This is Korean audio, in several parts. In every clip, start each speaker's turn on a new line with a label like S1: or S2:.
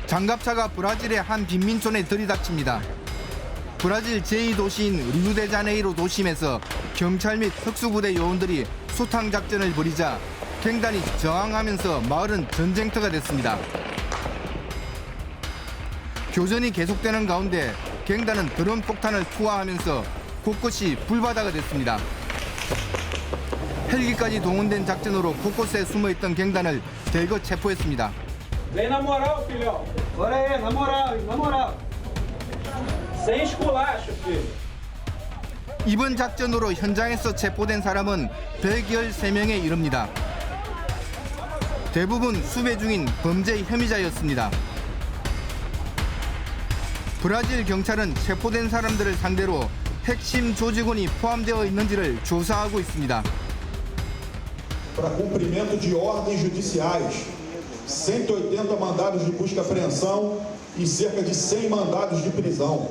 S1: 장갑차가 브라질의 한 빈민촌에 들이닥칩니다. 브라질 제2도시인 리우데자네이루 도심에서 경찰 및 특수부대 요원들이 소탕작전을 벌이자 갱단이 저항하면서 마을은 전쟁터가 됐습니다. 교전이 계속되는 가운데 갱단은 드론 폭탄을 투하하면서 곳곳이 불바다가 됐습니다. 헬기까지 동원된 작전으로 곳곳에 숨어있던 갱단을 대거 체포했습니다.
S2: Vem na moral, filhão. Bora aí, na moral, na moral. Sem esculacho, filho.
S1: 이번 작전으로 현장에서 체포된 사람은 113명에 이릅니다. 대부분 수배 중인 범죄 혐의자였습니다. 브라질 경찰은 체포된 사람들을 상대로 핵심 조직원이 포함되어 있는지를 조사하고 있습니다.
S3: Para cumprimento de ordens judiciais, 180 mandados de busca e apreensão e cerca de 100 mandados de prisão.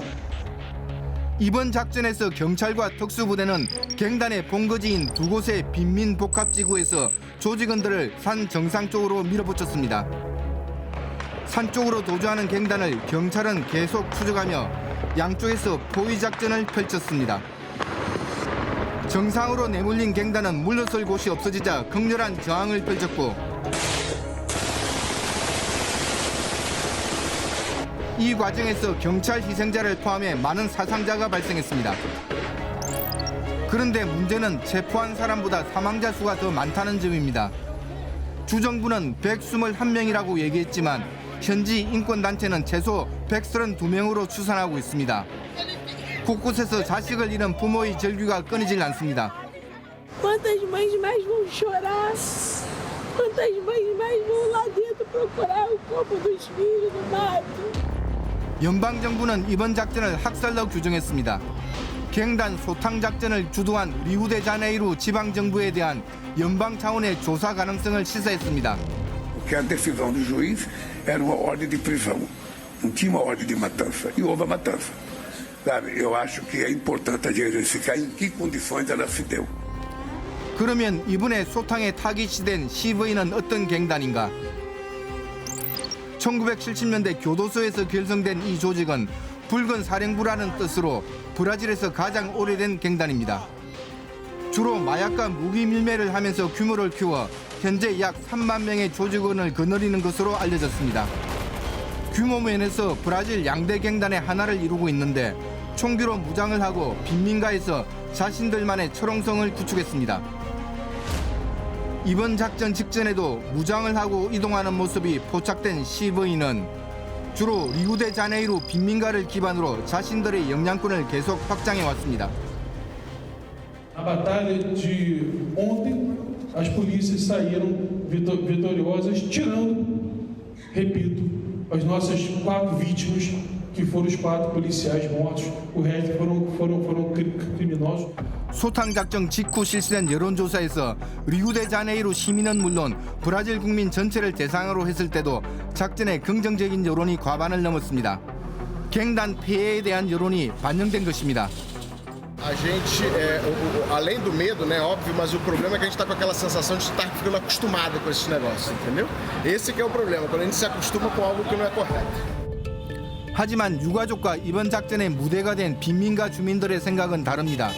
S1: 이번 작전에서 경찰과 특수부대는 갱단의 본거지인 두 곳의 빈민 복합지구에서 조직원들을 산 정상 쪽으로 밀어붙였습니다. 산 쪽으로 도주하는 갱단을 경찰은 계속 추적하며 양쪽에서 포위 작전을 펼쳤습니다. 정상으로 내몰린 갱단은 물러설 곳이 없어지자 격렬한 저항을 펼쳤고 이 과정에서 경찰 희생자를 포함해 많은 사상자가 발생했습니다. 그런데 문제는 체포한 사람보다 사망자 수가 더 많다는 점입니다. 주정부는 121명이라고 얘기했지만 현지 인권단체는 최소 132명으로 추산하고 있습니다. 곳곳에서 자식을 잃은 부모의 절규가 끊이질 않습니다.
S4: Quantas mães mais vão chorar? Quantas mães mais vão lá dentro procurar o corpo dos filhos no mato?
S1: 연방정부는 이번 작전을 학살로 규정했습니다. 갱단 소탕 작전을 주도한 리우데자네이루 지방정부에 대한 연방 차원의 조사 가능성을 시사했습니다.
S5: Que a decisão do juiz era uma ordem de prisão, não tinha uma ordem de matança, e houve a matança. Sabe, eu acho que é importante a gente verificar em que condições ela se deu.
S1: 그러면 이번에 소탕에 타깃이된 CV는 어떤 갱단인가? 1970년대 교도소에서 결성된 이 조직은 붉은 사령부라는 뜻으로 브라질에서 가장 오래된 갱단입니다. 주로 마약과 무기 밀매를 하면서 규모를 키워 현재 약 3만 명의 조직원을 거느리는 것으로 알려졌습니다. 규모 면에서 브라질 양대 갱단의 하나를 이루고 있는데 총기로 무장을 하고 빈민가에서 자신들만의 철옹성을 구축했습니다. 이번 작전 직전에도 무장을 하고 이동하는 모습이 포착된 CV는 주로 리우데자네이루 빈민가를 기반으로 자신들의 영향권을 계속 확장해 왔습니다.
S6: Na batalha de ontem, as polícias saíram vitoriosas, tirando, repito, as nossas 4 vítimas, que foram os 4 policiais mortos, o resto foram criminosos.
S1: 소탕 작전 직후 실시된 여론조사에서 리우데자네이루 시민은 물론 브라질 국민 전체를 대상으로 했을 때도 작전에 긍정적인 여론이 과반을 넘었습니다. 갱단 폐해에 대한 여론이 반영된 것입니다.
S7: A gente, além do medo, né, óbvio, mas o problema é que a gente está com aquela sensação de estar ficando acostumado com esses negócios, entendeu? Esse que é o problema, quando a gente se acostuma com algo que não é correto.
S1: 하지만 유가족과 이번 작전의 무대가 된 빈민가 주민들의 생각은 다릅니다.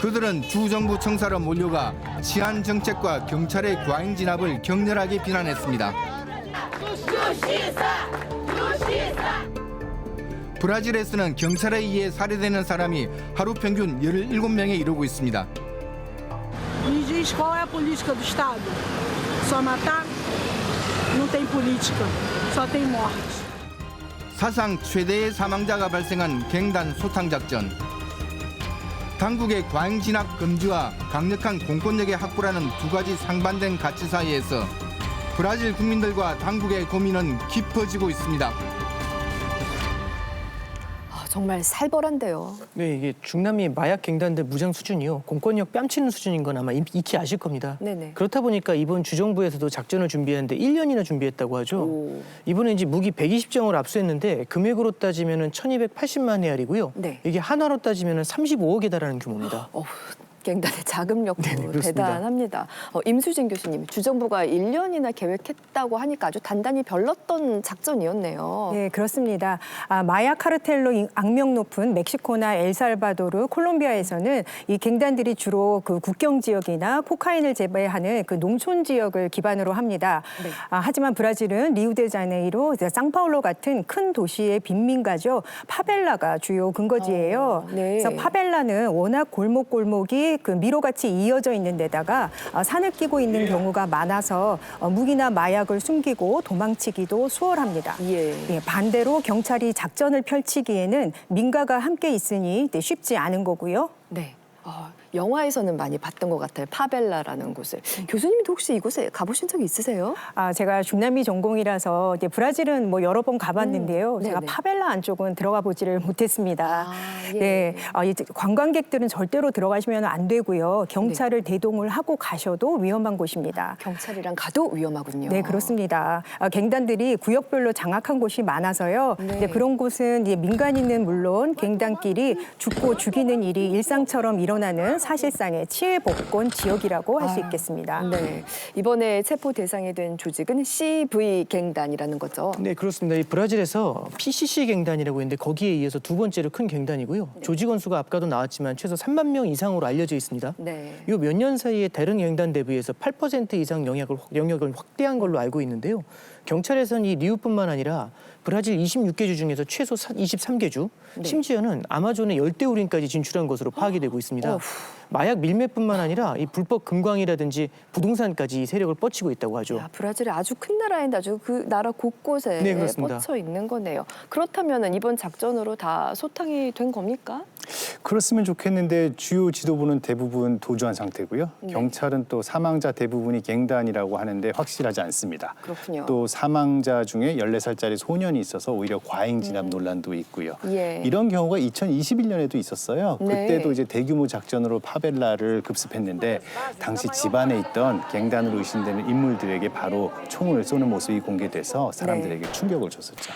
S1: 그들은 주정부 청사로 몰려가 치안 정책과 경찰의 과잉 진압을 격렬하게 비난했습니다. 브라질에서는 경찰에 의해 살해되는 사람이 하루 평균 17명에 이르고 있습니다.
S4: Me diz qual é a política do Estado? Só matar? Não tem política, só tem morte.
S1: 사상 최대의 사망자가 발생한 갱단 소탕 작전. 당국의 과잉 진압 금지와 강력한 공권력의 확보라는 두 가지 상반된 가치 사이에서 브라질 국민들과 당국의 고민은 깊어지고 있습니다.
S8: 정말 살벌한데요.
S9: 네, 이게 중남미 마약 갱단들 무장 수준이요. 공권력 뺨치는 수준인 건 아마 익히 아실 겁니다.
S8: 네네.
S9: 그렇다 보니까 이번 주정부에서도 작전을 준비하는데 1년이나 준비했다고 하죠. 이번에 이제 무기 120정을 압수했는데 금액으로 따지면 1,280만 헤알이고요.
S8: 네.
S9: 이게 한화로 따지면 35억에 달하는 규모입니다.
S8: 갱단의 자금력도
S9: 그렇습니다.
S8: 대단합니다. 임수진 교수님, 주정부가 1년이나 계획했다고 하니까 아주 단단히 별렀던 작전이었네요.
S10: 네, 그렇습니다. 마약 카르텔로 악명 높은 멕시코나 엘살바도르, 콜롬비아에서는 이 갱단들이 주로 그 국경 지역이나 코카인을 재배하는 그 농촌 지역을 기반으로 합니다.
S8: 네.
S10: 하지만 브라질은 리우데자네이루, 상파울로 같은 큰 도시의 빈민가죠. 파벨라가 주요 근거지예요.
S8: 네.
S10: 그래서 파벨라는 워낙 골목골목이 그 미로같이 이어져 있는 데다가 산을 끼고 있는 경우가 많아서 무기나 마약을 숨기고 도망치기도 수월합니다.
S8: 예.
S10: 반대로 경찰이 작전을 펼치기에는 민가가 함께 있으니 쉽지 않은 거고요.
S8: 네. 영화에서는 많이 봤던 것 같아요. 파벨라라는 곳을. 교수님도 혹시 이곳에 가보신 적이 있으세요?
S10: 제가 중남미 전공이라서 이제 브라질은 뭐 여러 번 가봤는데요. 제가
S8: 네네.
S10: 파벨라 안쪽은 들어가 보지를 못했습니다.
S8: 예.
S10: 네, 이제 관광객들은 절대로 들어가시면 안 되고요. 경찰을 대동을 하고 가셔도 위험한 곳입니다.
S8: 경찰이랑 가도 위험하군요.
S10: 네, 그렇습니다. 갱단들이 구역별로 장악한 곳이 많아서요.
S8: 네.
S10: 이제 그런 곳은 이제 민간인은 물론 갱단끼리 죽고 죽이는 일이 일상처럼 일어나는 사실상의 치외복권 지역이라고 할 수 있겠습니다.
S8: 네. 이번에 체포 대상이 된 조직은 CV 갱단이라는 거죠.
S9: 네, 그렇습니다. 이 브라질에서 PCC 갱단이라고 있는데 거기에 이어서 두 번째로 큰 갱단이고요. 조직원 수가 아까도 나왔지만 최소 3만 명 이상으로 알려져 있습니다.
S8: 네.
S9: 이 몇 년 사이에 다른 갱단 대비해서 8% 이상 영역을 확대한 걸로 알고 있는데요. 경찰에서는 이 리우뿐만 아니라 브라질 26개 주 중에서 최소 23개 주, 심지어는 아마존의 열대우림까지 진출한 것으로 파악이 되고 있습니다. 마약 밀매뿐만 아니라 이 불법 금광이라든지 부동산까지 세력을 뻗치고 있다고 하죠.
S8: 야, 브라질이 아주 큰 나라인데 아주 그 나라 곳곳에
S9: 네, 그렇습니다.
S8: 뻗쳐 있는 거네요. 그렇다면 이번 작전으로 다 소탕이 된 겁니까?
S11: 그렇으면 좋겠는데 주요 지도부는 대부분 도주한 상태고요.
S8: 네.
S11: 경찰은 또 사망자 대부분이 갱단이라고 하는데 확실하지 않습니다.
S8: 그렇군요.
S11: 또 사망자 중에 14살짜리 소년이 있어서 오히려 과잉 진압 논란도 있고요.
S8: 예.
S11: 이런 경우가 2021년에도 있었어요.
S8: 네.
S11: 그때도 이제 대규모 작전으로 파벨라를 급습했는데 당시 집안에 있던 갱단으로 의심되는 인물들에게 바로 총을 쏘는 모습이 공개돼서 사람들에게 충격을 줬었죠.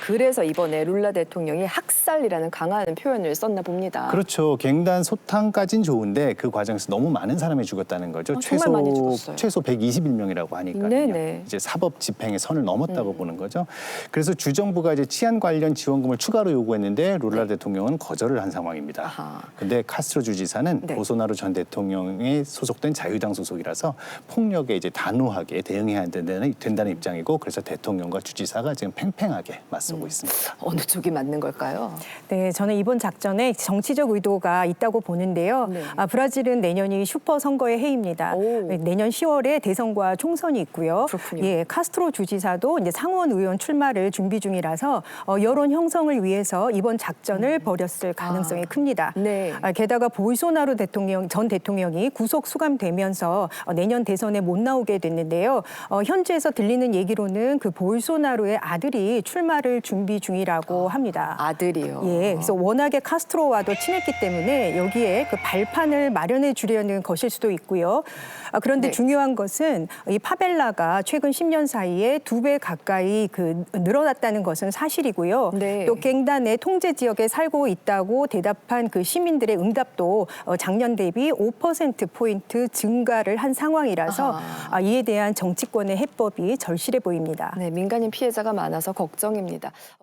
S8: 그래서 이번에 룰라 대통령이 학살이라는 강한 표현을 썼나 봅니다.
S11: 그렇죠. 갱단 소탕까진 좋은데 그 과정에서 너무 많은 사람이 죽었다는 거죠.
S8: 정말 많이 죽었어요.
S11: 최소 121명이라고 하니까요.
S8: 네네.
S11: 이제 사법 집행의 선을 넘었다고 보는 거죠. 그래서 주정부가 이제 치안 관련 지원금을 추가로 요구했는데 룰라 대통령은 거절을 한 상황입니다.
S8: 아하.
S11: 근데 카스트로 주지사는
S8: 네.
S11: 보소나루 전 대통령이 소속된 자유당 소속이라서 폭력에 이제 단호하게 대응해야 된다는 입장이고 그래서 대통령과 주지사가 지금 팽팽하게 맞서고 있습니다.
S8: 어느 쪽이 맞는 걸까요?
S10: 네, 저는 이번 작전에 정치적 의도가 있다고 보는데요.
S8: 네.
S10: 브라질은 내년이 슈퍼 선거의 해입니다.
S8: 오.
S10: 내년 10월에 대선과 총선이 있고요.
S8: 그렇군요.
S10: 예, 카스트로 주지사도 이제 상원 의원 출마를 준비 중이라서 여론 형성을 위해서 이번 작전을 벌였을 가능성이 큽니다.
S8: 네.
S10: 게다가 보이소나루 전 대통령이 구속 수감되면서 내년 대선에 못 나오게 됐는데요. 현지에서 들리는 얘기로는 그 보이소나루의 아들이 출마를 준비 중이라고 합니다.
S8: 아들이요.
S10: 예, 그래서 워낙에 카스트로와도 친했기 때문에 여기에 그 발판을 마련해 주려는 것일 수도 있고요. 그런데
S8: 네.
S10: 중요한 것은 이 파벨라가 최근 10년 사이에 2배 가까이 늘어났다는 것은 사실이고요.
S8: 네.
S10: 또 갱단의 통제 지역에 살고 있다고 대답한 그 시민들의 응답도 작년 대비 5%포인트 증가를 한 상황이라서 이에 대한 정치권의 해법이 절실해 보입니다.
S8: 네, 민간인 피해자가 많아서 걱정입니다.